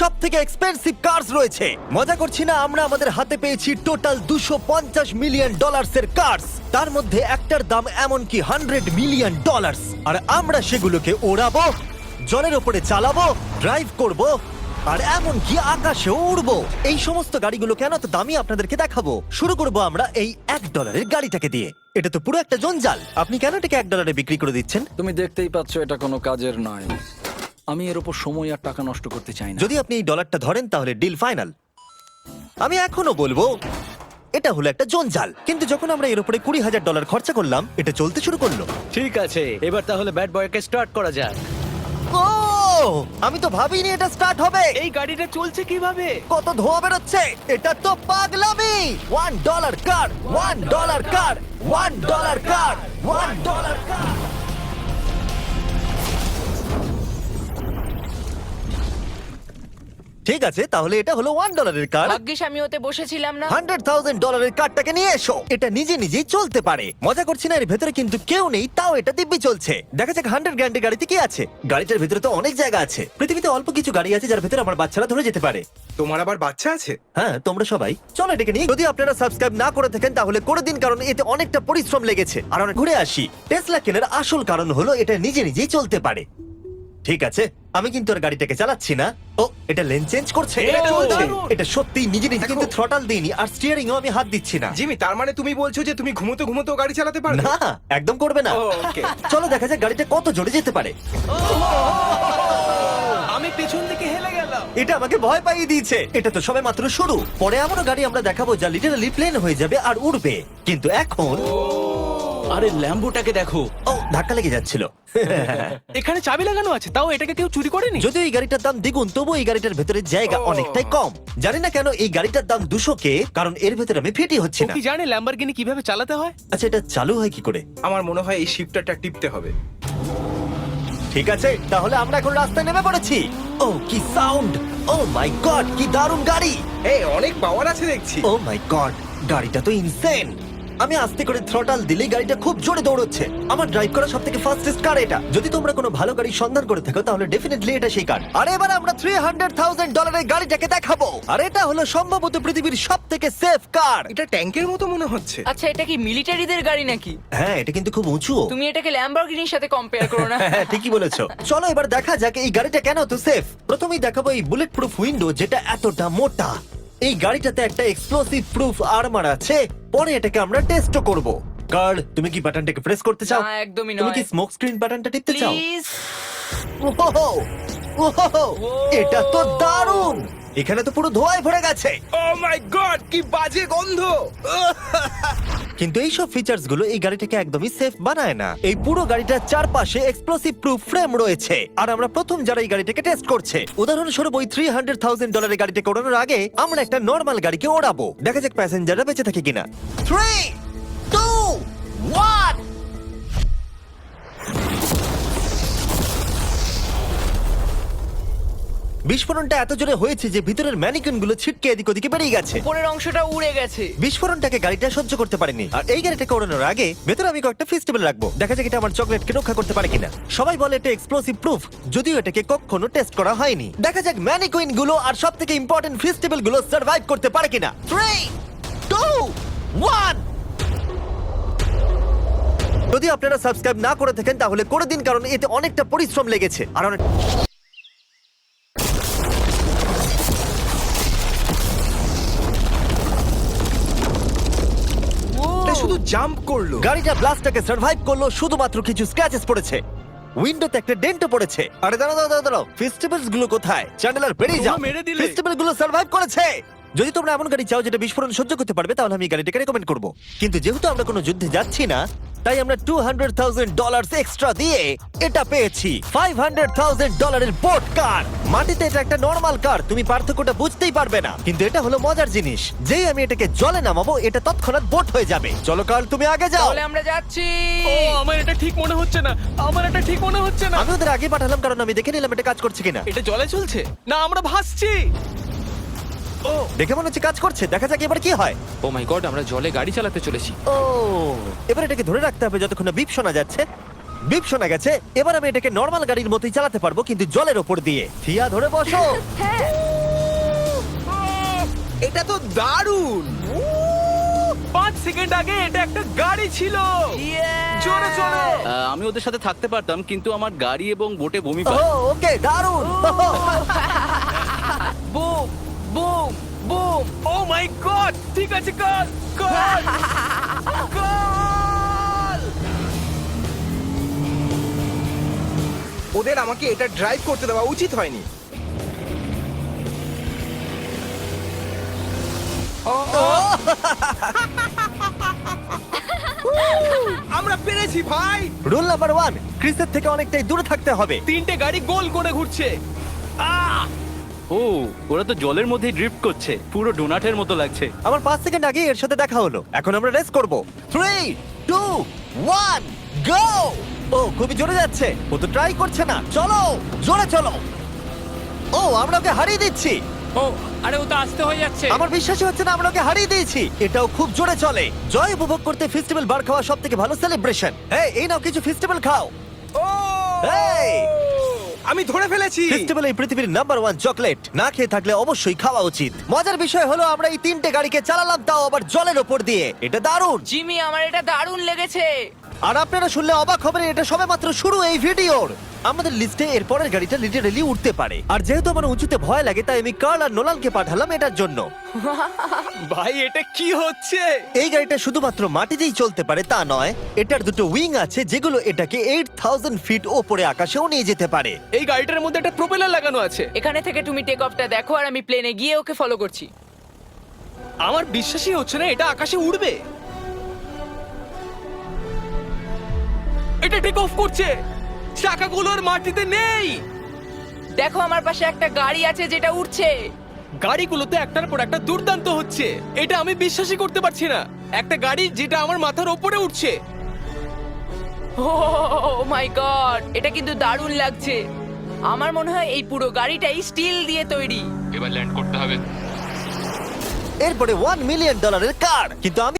সব থেকে expensive curse রয়েছে। মজা করছি না, আমরা আমাদের হাতে পেয়েছি টোটাল $250 মিলিয়ন এর কার্স। তার মধ্যে একটার দাম এমনকি $100 মিলিয়ন। আর আমরা সেগুলোকে ওড়াবো, জলের ওপরে চালাবো, ড্রাইভ করব, আর এমনকি আকাশেও উড়বো। এই সমস্ত গাড়িগুলো কেন তো দামি আপনাদেরকে দেখাবো। শুরু করবো আমরা এই $1 গাড়িটাকে দিয়ে। এটা তো পুরো একটা জঞ্জাল। আপনি কেন এটাকে $1 বিক্রি করে দিচ্ছেন? তুমি দেখতেই পাচ্ছ এটা কোনো কাজের নয়। আমি এর উপর সময় আর টাকা নষ্ট করতে চাই না। যদি আপনি এই ডলারটা ধরেন তাহলে ডিল ফাইনাল। আমি এখনো বলবো এটা হলো একটা জঞ্জাল, কিন্তু যখন আমরা এর উপরে $20,000 খরচা করলাম, এটা চলতে শুরু করলো। ঠিক আছে, এবার তাহলে ব্যাড বয়কে স্টার্ট করা যাক। ও, আমি তো ভাবিনি এটা স্টার্ট হবে। এই গাড়িটা চলছে কিভাবে? কত ধোঁয়া বেরোচ্ছে, এটা তো পাগলামি। $1 কার, $1 কার, $1 কার, $1 কার। ঠিক আছে, তাহলে এটা হলো $1 কার। ভাগ্যিস আমি ওতে বসেছিলাম না। $100,000 কারটাকে নিয়ে এসো। এটা নিজে নিজেই চলতে পারে। মজা করছি না, এর ভেতরে কিন্তু কেউ নেই, তাও এটা দিব্যি চলছে। দেখা যাক 100 গ্র্যান্ডের গাড়িতে কি আছে। গাড়িটার ভেতরে তো অনেক জায়গা আছে। পৃথিবীতে অল্প কিছু গাড়ি আছে যার ভেতরে আমার বাচ্চারা ধরে যেতে পারে। তোমার আবার বাচ্চা আছে? হ্যাঁ, তোমরা সবাই চলো এটাকে নিয়ে। যদি আপনারা সাবস্ক্রাইব না করে থাকেন তাহলে করে দিন, কারণ এতে অনেকটা পরিশ্রম লেগেছে। আর অনেক ঘুরে আসি। টেসলা কেনার আসল কারণ হলো এটা নিজে নিজেই চলতে পারে। ঠিক আছে, আমি কিন্তু আর গাড়িটাকে চালাচ্ছি না। ও, এটা লেন চেঞ্জ করছে। এটা চলছে। এটা সত্যি নিজে নিজে, কিন্তু থ্রটাল দিইনি, আর স্টিয়ারিংও আমি হাত দিচ্ছি না। জিমি, তার মানে তুমি বলছো যে তুমি ঘুমোতে ঘুমোতে গাড়ি চালাতে পারবে? না, একদম করবে না। ও, okay. চলো দেখা যাক গাড়িটা কত জোরে যেতে পারে। আমি পেছন থেকে হেলে গেলাম। এটা আমাকে ভয় পাইয়ে দিয়েছে। এটা তো সবে মাত্র শুরু। পরে এমনও গাড়ি আমরা দেখাবো যা লিটারালি প্লেন হয়ে যাবে আর উড়বে। কিন্তু এখন আরে ল্যাম্বোটাকে দেখো, ও, ধাক্কা লেগে যাচ্ছিল। এখানে চাবি লাগানো আছে, তাও এটাকে কেউ চুরি করেনি। যদিও এই গাড়িটার দাম দ্বিগুণ, তবু এই গাড়িটার ভেতরে জায়গা অনেকটাই কম। জানি না কেন এই গাড়িটার দাম 200K, কারণ এর ভেতরে আমি ফিটি হচ্ছে ও না। কি জানে ল্যাম্বরগিনি কিভাবে চালাতে হয়? আচ্ছা, এটা চালু হয় কি করে? আমার মনে হয় এই শিফটারটা টিপতে হবে। ঠিক আছে, তাহলে আমরা এখন রাস্তায় নেমে পড়েছি। ও, কি সাউন্ড! ও মাই গড, কি দারুণ গাড়ি! এই অনেক পাওয়ার আছে দেখছি। ও মাই গড, গাড়িটা তো ইনসেন। আমি আস্তে করে থ্রটাল দিলেই গাড়িটা খুব জোরে দৌড়চ্ছে। আমার ড্রাইভ করা সবথেকে ফাস্টেস্ট কার এটা। যদি তোমরা কোনো ভালো গাড়ি সন্ধান করে থাকো তাহলে ডেফিনেটলি এটা সেই কার। আর এবার আমরা $300,000 এর গাড়িটাকে দেখাবো। আর এটা হলো সম্ভবত পৃথিবীর সবথেকে সেফ কার। এটা ট্যাঙ্কের মতো মনে হচ্ছে। আচ্ছা, এটা কি মিলিটারিদের গাড়ি নাকি? হ্যাঁ, এটা কিন্তু খুব উঁচু। তুমি এটাকে ল্যাম্বরগিনির সাথে কম্পেয়ার করো না। হ্যাঁ, ঠিকই বলেছো। চলো এবার দেখা যাক এই গাড়িটা কেন তো সেফ। প্রথমেই দেখাবো এই বুলেট প্রুফ উইন্ডো, যেটা এতটা মোটা। এই গাড়িটাতে একটা এক্সপ্লোসিভ প্রুফ আর্মার আছে। পরে এটাকে আমরা টেস্টও করব। কার্ল, তুমি কি বাটনটাকে প্রেস করতে চাও? না, একদমই তুমি নয়। কি স্মোক স্ক্রিন বাটনটা টিপতে চাও? প্লিজ। ওহো, ওহো, এটা তো দারুণ। এখানে তো পুরো ধোঁয়ায় ভরে গেছে। ও মাই গড, কি বাজে গন্ধ! কিন্তু এই সব ফিচার্স গুলো এই গাড়িটাকে একদমই সেফ বানায় না। এই পুরো গাড়িটার চারপাশে এক্সপ্লোসিভ প্রুফ ফ্রেম রয়েছে। আর আমরা প্রথম যারা এই গাড়িটাকে টেস্ট করছে, উদাহরণস্বরূপ ওই $300,000 এর গাড়িটাকে ওড়ানোর আগে আমরা একটা নর্মাল গাড়িকে ওড়াবো। দেখা যাক প্যাসেঞ্জাররা বেঁচে থাকে কিনা। 3, 2, 1। বিস্ফোরণটা এত জোরে হয়েছে যে ভিতরের ম্যানিকুইন গুলো ছিটকে এদিক ওদিকে বেরিয়ে গেছে। উপরের অংশটা উড়ে গেছে। বিস্ফোরণটাকে গাড়িটা সহ্য করতে পারেনি। আর এই গাড়িটাকে ওড়ানোর আগে ভেতরে আমি কয়েকটা ফেস্টিভ্যাল রাখবো। দেখা যাক এটা আমার চকলেটকে রক্ষা করতে পারে কিনা। সবাই বলে এটা এক্সপ্লোসিভ প্রুফ, যদিও এটাকে কখনো টেস্ট করা হয়নি। দেখা যাক ম্যানিকুইন গুলো আর সবথেকে ইম্পর্টেন্ট ফেস্টিভ্যাল গুলো সার্ভাইভ করতে পারে কিনা। 3, 2, 1। যদি আপনারা সাবস্ক্রাইব না করে থাকেন তাহলে করে দিন, কারণ এতে অনেকটা পরিশ্রম লেগেছে। আর অনেক এটা শুধু জাম্প করলো। গাড়িটা ব্লাস্টটাকে সার্ভাইভ করলো, শুধুমাত্র কিছু স্ক্র্যাচেস পড়েছে। উইন্ডোতে একটা ডেন্টও পড়েছে। আরে দাঁড়াও, ফেস্টিভ্যালস গুলো কোথায়? চ্যান্ডেলার বেরিয়ে যাও। তোমরা মেরে দিলে। ফেস্টিভ্যাল গুলো সার্ভাইভ করেছে। যদি তোমরা এমন গাড়ি চাও যেটা বিস্ফোরণ সহ্য করতে পারবে, তাহলে আমি এই গাড়িটাকে রেকমেন্ড করব। কিন্তু যেহেতু আমরা কোনো যুদ্ধে যাচ্ছি না, তাই আমরা $200,000 এক্সট্রা দিয়ে এটা পেয়েছি। $500,000 এর বোট কার। মাটিতে এটা একটা নর্মাল কার, তুমি পার্থক্যটা বুঝতেই পারবে না। কিন্তু এটা হলো মজার জিনিস, যেই আমি এটাকে জলে নামাবো এটা তৎক্ষণাৎ বোট হয়ে যাবে। চলো কার, তুমি আগে যাও। তাহলে আমরা যাচ্ছি। ও, আমার এটা ঠিক মনে হচ্ছে না, আমার এটা ঠিক মনে হচ্ছে না। আমি ওদের আগে পাঠালাম কারণ আমি দেখে নিলাম এটা কাজ করছে কিনা। এটা জলে চলছে না, আমরা ভাসছি। ও, দেখে মনে হচ্ছে কাজ করছে। দেখা যাক এবার কি হয়। ও মাই গড, আমরা জলে গাড়ি চালাতে চলেছি। ও, এবার এটাকে ধরে রাখতে হবে যতক্ষণ না বিপ শোনা যাচ্ছে। বিপ শোনা গেছে। এবার আমি এটাকে নর্মাল গাড়ির মতোই চালাতে পারবো, কিন্তু জলের ওপর দিয়ে। থিয়া ধরে বসো। এটা তো দারুণ। 5 সেকেন্ড আগে এটা একটা গাড়ি ছিল। জোরে চলো। আমি ওদের সাথে থাকতে পারতাম, কিন্তু আমার গাড়ি এবং বোটে বমি ও পায়। ওকে, দারুণ। Boom boom boom. Oh my God, ঠিক আছে, কর কর কর। ওদের আমাকে এটা ড্রাইভ করতে দেওয়া উচিত হয়নি। আমরা পেরেছি ভাই। রুল নাম্বার 1, ক্রিসের থেকে অনেকটাই দূরে থাকতে হবে। 3টে গাড়ি গোল করে ঘুরছে। ও, ওরা তো জলের মধ্যে ড্রিফট করছে, পুরো ডোনাটের মতো লাগছে। আমার 5 সেকেন্ড আগে এর সাথে দেখা হলো। এখন আমরা রেস করব। 3, 2, 1, গো! ও খুবই জোরে যাচ্ছে। ও তো ট্রাই করছে না। চলো, জোরে চলো। ও, আমরা ওকে হারিয়ে দিচ্ছি। ও আরে ও তো আসতে হয়ে যাচ্ছে। আমার বিশ্বাসই হচ্ছে না আমরা ওকে হারিয়ে দিয়েছি। এটাও খুব জোরে চলে। জয় উপভোগ করতে ফেস্টিভ্যাল বার খাওয়া সব থেকে ভালো সেলিব্রেশন। এই নাও কিছু ফেস্টিভ্যাল খাও। ও এই! আমি ধরে ফেলেছি। ফেস্টিভ্যাল এই পৃথিবীর নাম্বার 1 চকলেট। না খেয়ে থাকলে অবশ্যই খাওয়া উচিত। মজার বিষয় হলো আমরা এই 3টে গাড়িকে চালালাম, তাও আবার জলের ওপর দিয়ে। এটা দারুণ। জিমি, আমার এটা দারুণ লেগেছে। আর আপনারা শুনলে অবাক হবেন, এটা সবেমাত্র শুরু এই ভিডিওর। আমাদের লিস্টে এর পরের গাড়িটা লিটারালি উঠতে পারে। আর যেহেতু আমার উঁচুতে ভয় লাগে, তাই আমি কার্ল আর নোলানকে পাঠালাম এটার জন্য। ভাই এটা কি হচ্ছে? এই গাড়িটা শুধুমাত্র মাটিতেই চলতে পারে তা নয়, এটার দুটো উইং আছে যেগুলো এটাকে 8000 ফিট ওপরে আকাশেও নিয়ে যেতে পারে। এই গাড়িটার মধ্যে একটা প্রপেলার লাগানো আছে। এখানে থেকে তুমি টেক অফটা দেখো আর আমি প্লেনে গিয়ে ওকে ফলো করছি। আমার বিশ্বাসই হচ্ছে না এটা আকাশে উড়বে। এটা টেক অফ করছে। চাকাগুলোর মাটিতে নেই। দেখো আমার পাশে একটা গাড়ি আছে যেটা উঠছে। গাড়িগুলোতে একটার পর একটা দুর্দান্ত হচ্ছে। এটা আমি বিশ্বাসই করতে পারছি না। একটা গাড়ি যেটা আমার মাথার ওপরে উঠছে। ও মাই গড, এটা কিন্তু দারুণ লাগছে। আমার মনে হয় এই পুরো গাড়িটাই স্টিল দিয়ে তৈরি। এবার ল্যান্ড করতে হবে। এরপরে $1 মিলিয়ন কার। কিন্তু আমি